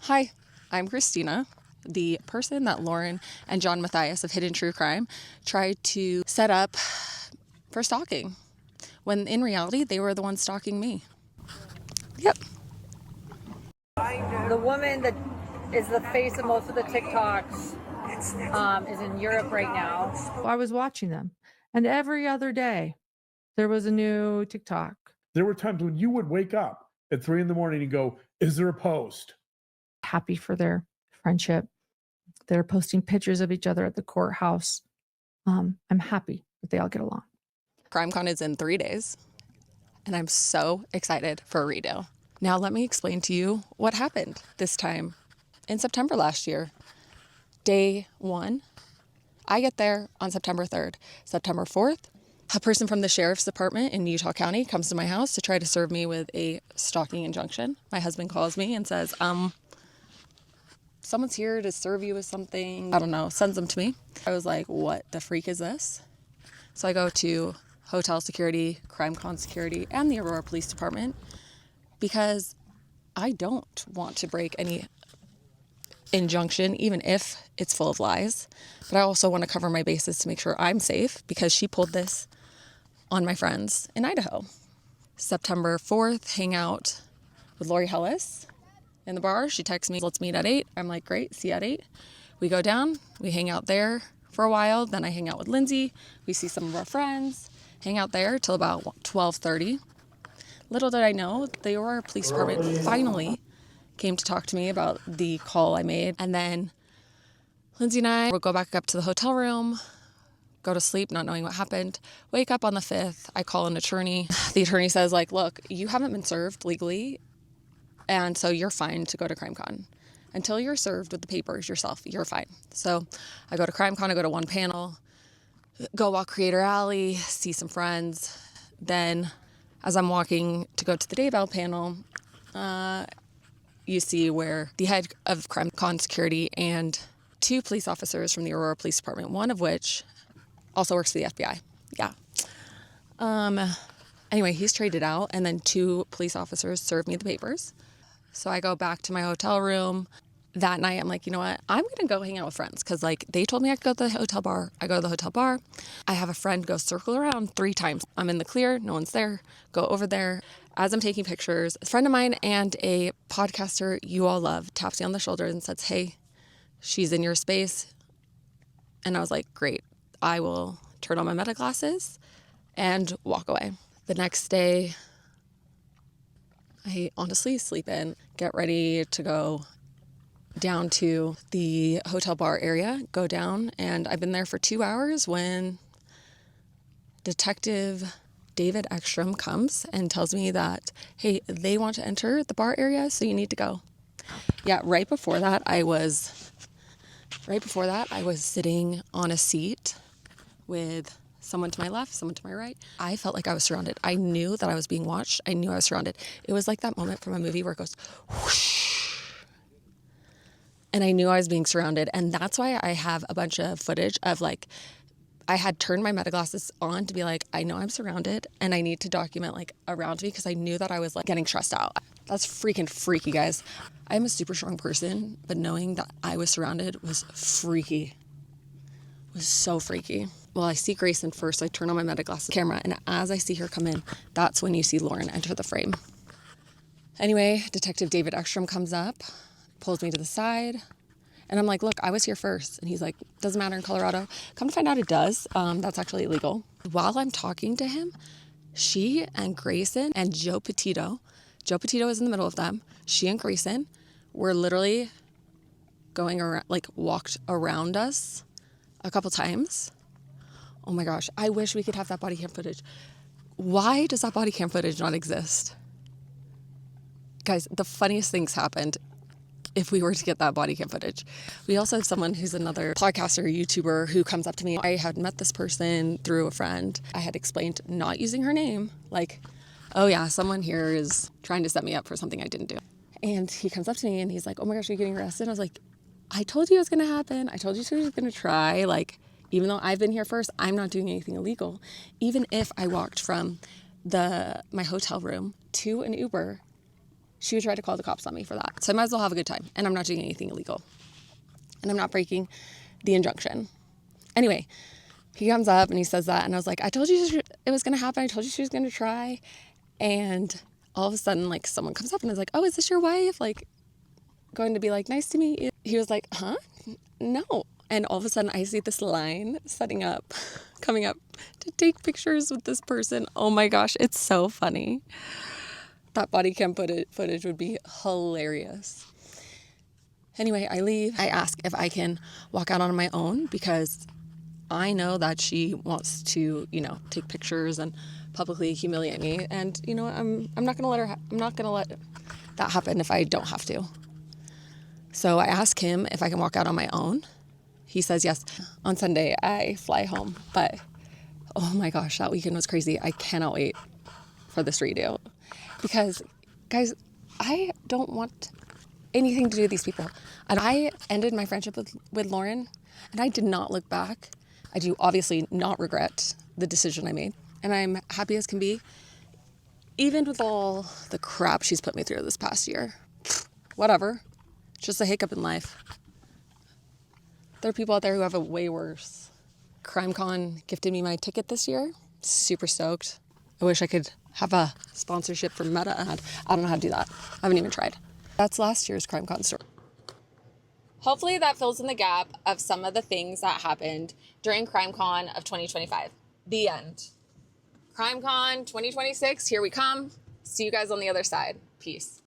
Hi, I'm Christina, the person that Lauren and John Matthias of Hidden True Crime tried to set up for stalking, when in reality, they were the ones stalking me. Yep. The woman that is the face of most of the TikToks is in Europe right now. I was watching them, and every other day there was a new TikTok. There were times when you would wake up at 3 a.m. and go, is there a post? Happy for their friendship. They're posting pictures of each other at the courthouse. I'm happy that they all get along. CrimeCon is in 3 days, and I'm so excited for a redo. Now let me explain to you what happened this time in September last year. Day 1, I get there on September 3rd. September 4th, a person from the sheriff's department in Utah County comes to my house to try to serve me with a stalking injunction. My husband calls me and says, someone's here to serve you with something. I don't know, sends them to me. I was like, what the freak is this? So I go to hotel security, CrimeCon security, and the Aurora Police Department because I don't want to break any injunction, even if it's full of lies. But I also want to cover my bases to make sure I'm safe because she pulled this on my friends in Idaho. September 4th, hang out with Lori Hellis in the bar. She texts me, let's meet at 8. I'm like, great, see you at 8. We go down, we hang out there for a while. Then I hang out with Lindsay. We see some of our friends, hang out there till about 12:30. Little did I know, the Aurora Police Department finally came to talk to me about the call I made. And then Lindsay and I will go back up to the hotel room, go to sleep, not knowing what happened. Wake up on the 5th, I call an attorney. The attorney says, like, look, you haven't been served legally, and so you're fine to go to CrimeCon. Until you're served with the papers yourself, you're fine. So I go to CrimeCon, I go to one panel, go walk Creator Alley, see some friends. Then as I'm walking to go to the Daybell panel, you see where the head of CrimeCon security and 2 police officers from the Aurora Police Department, one of which also works for the FBI. Yeah. Anyway, he's traded out, and then 2 police officers served me the papers. So I go back to my hotel room. That night, I'm like, you know what? I'm going to go hang out with friends because, like, they told me I could go to the hotel bar. I go to the hotel bar. I have a friend go circle around 3 times. I'm in the clear. No one's there. Go over there. As I'm taking pictures, a friend of mine and a podcaster you all love taps me on the shoulder and says, hey, she's in your space. And I was like, great. I will turn on my meta glasses and walk away. The next day, I honestly sleep in, get ready to go down to the hotel bar area, go down, and I've been there for 2 hours when Detective David Ekstrom comes and tells me that, hey, they want to enter the bar area, so you need to go. Yeah, right before that, I was sitting on a seat with someone to my left, someone to my right. I felt like I was surrounded. I knew that I was being watched. I knew I was surrounded. It was like that moment from a movie where it goes whoosh. And I knew I was being surrounded. And that's why I have a bunch of footage of, like, I had turned my meta glasses on to be like, I know I'm surrounded and I need to document, like, around me because I knew that I was, like, getting stressed out. That's freaking freaky, guys. I'm a super strong person, but knowing that I was surrounded was freaky. It was so freaky. Well, I see Grayson first, so I turn on my meta glasses camera, and as I see her come in, that's when you see Lauren enter the frame. Anyway, Detective David Ekstrom comes up, pulls me to the side, and I'm like, look, I was here first. And he's like, doesn't matter in Colorado. Come to find out it does. That's actually illegal. While I'm talking to him, she and Grayson and Joe Petito is in the middle of them. She and Grayson were literally going around, like, walked around us a couple times. Oh my gosh, I wish we could have that body cam footage. Why does that body cam footage not exist? Guys, the funniest things happened if we were to get that body cam footage. We also have someone who's another podcaster, YouTuber, who comes up to me. I had met this person through a friend. I had explained not using her name, like, oh yeah, someone here is trying to set me up for something I didn't do. And he comes up to me and he's like, oh my gosh, are you getting arrested? I was like, I told you it was going to happen. I told you she was going to try. Like, even though I've been here first, I'm not doing anything illegal. Even if I walked from my hotel room to an Uber she would try to call the cops on me for that. So I might as well have a good time. And I'm not doing anything illegal. And I'm not breaking the injunction. Anyway, he comes up and he says that. And I was like, I told you it was going to happen. I told you she was going to try. And all of a sudden, like, someone comes up and is like, oh, is this your wife? Like, going to be like, nice to meet you. He was like, huh? No. And all of a sudden I see this line coming up to take pictures with this person. Oh my gosh, it's so funny. That body cam footage would be hilarious. Anyway, I leave. I ask if I can walk out on my own because I know that she wants to, take pictures and publicly humiliate me. And, I'm not going to let that happen if I don't have to. So I ask him if I can walk out on my own. He says yes. On Sunday, I fly home. But, oh my gosh, that weekend was crazy. I cannot wait for this redo. Because, guys, I don't want anything to do with these people. And I ended my friendship with Lauren, and I did not look back. I do obviously not regret the decision I made. And I'm happy as can be, even with all the crap she's put me through this past year. Whatever. It's just a hiccup in life. There are people out there who have it way worse. CrimeCon gifted me my ticket this year. Super stoked. I wish I could have a sponsorship for Meta ad. I don't know how to do that. I haven't even tried. That's last year's CrimeCon story. Hopefully that fills in the gap of some of the things that happened during CrimeCon of 2025. The end. CrimeCon 2026, here we come. See you guys on the other side. Peace.